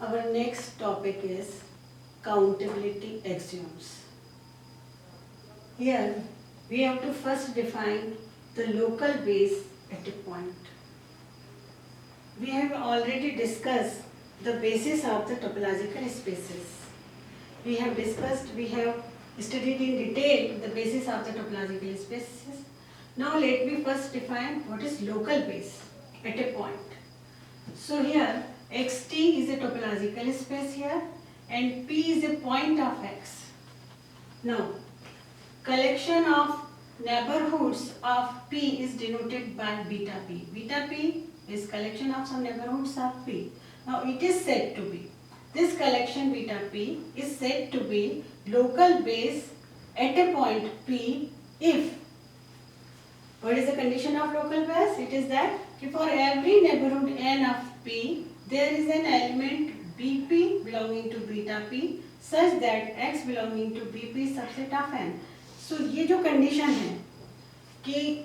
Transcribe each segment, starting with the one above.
Our next topic is countability axioms. Here we have to first define the local base at a point. We have already discussed the basis of the topological spaces. We have studied in detail the basis of the topological spaces. Now let me first define what is local base at a point. So here xt is a topological space here and P is a point of X. Now collection of neighborhoods of P is denoted by beta P. Beta P is collection of some neighborhoods of P. Now it is said to be, this collection beta P is said to be local base at a point P if, what is the condition of local base? It is that for every neighborhood n of P, there is an element Bp belonging to beta P such that X belonging to Bp is subset of n. So ये जो condition है कि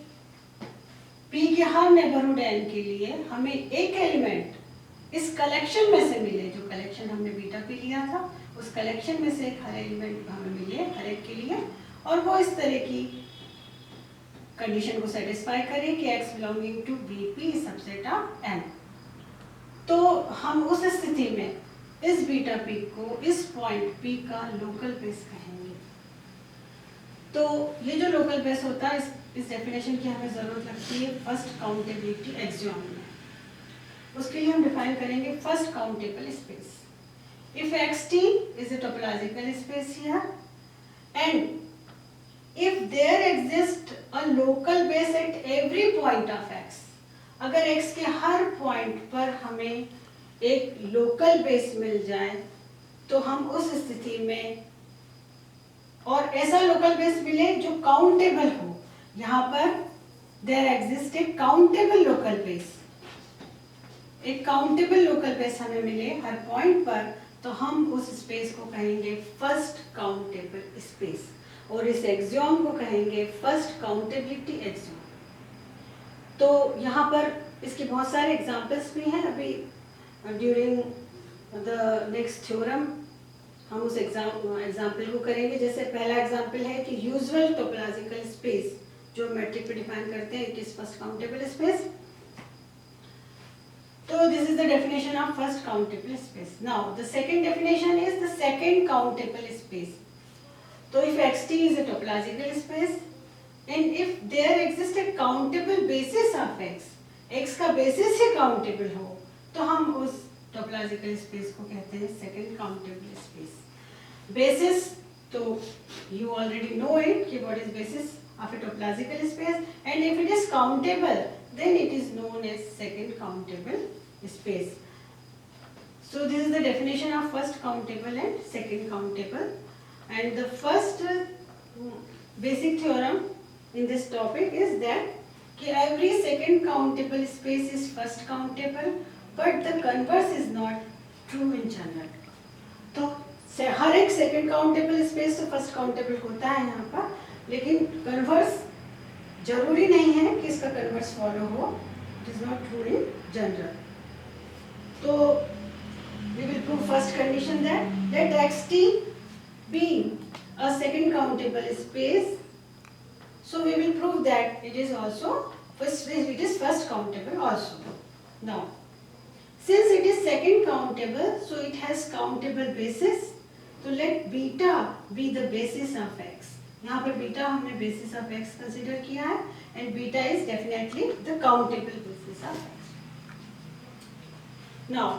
P के हर neighbourhood n के लिए हमें एक element इस कलेक्शन में से मिले, जो कलेक्शन हमने बीटा P लिया था उस कलेक्शन में से एक हर एलिमेंट हमें मिले हर एक के लिए, और वो इस तरह की कंडीशन को सेटिस्फाई करे कि X belonging to Bp is subset of n. तो हम उस स्थिति में इस बीटा P को इस पॉइंट P का लोकल बेस कहेंगे. तो ये जो लोकल बेस होता है इस डेफिनेशन की हमें जरूरत लगती है फर्स्ट काउंटेबिलिटी एक्सियोम में. उसके लिए हम डिफाइन करेंगे first countable space. If xt is a topological space here and if there exists a local base at every point of x, अगर x के हर पॉइंट पर हमें एक लोकल बेस मिल जाए तो हम उस स्थिति में, और ऐसा लोकल बेस मिले जो काउंटेबल हो, यहाँ पर there exists a countable local base, एक काउंटेबल लोकल बेस हमें मिले हर पॉइंट पर, तो हम उस स्पेस को कहेंगे फर्स्ट काउंटेबल स्पेस और इस एक्सियोम को कहेंगे फर्स्ट काउंटेबिलिटी एक्सियोम. तो यहाँ पर इसके बहुत सारे एग्जांपल्स भी हैं. अभी ड्यूरिंग द नेक्स्ट थ्योरम हम उस एग्जांपल को करेंगे. जैसे पहला एग्जांपल है कि यूजुअल टोपोलॉजिकल स्पेस जो मैट्रिक पे डिफाइन करते हैं it is first countable space. तो this is the definition of first countable space. Now the second definition is the second countable space. So if xt is a topological space and if there exists a countable basis of x, x का basis ही countable हो, तो हम उस topological space को कहते हैं second countable space. Basis तो you already know it कि what is basis of a topological space, and if it is countable then it is known as second countable space. So this is the definition of first countable and second countable. And the first basic theorem in this topic is that every second countable space is first countable, but the converse is not true in general. तो हर एक second countable space तो first countable होता है यहाँ पर, लेकिन converse जरूरी नहीं है कि इसका converse follow हो. It is not true in general. तो we will prove first condition that let xt being a second countable space, so we will prove that it is first countable also. Now since it is second countable, so it has countable basis, so let beta be the basis of x. यहाँ पर beta हमने basis of x consider किया है and beta is definitely the countable basis of x. Now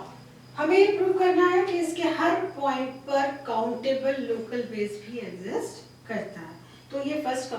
हमें ये prove करना है कि इसके हर पॉइंट पर काउंटेबल लोकल बेस भी एग्जिस्ट करता है. तो ये फर्स्ट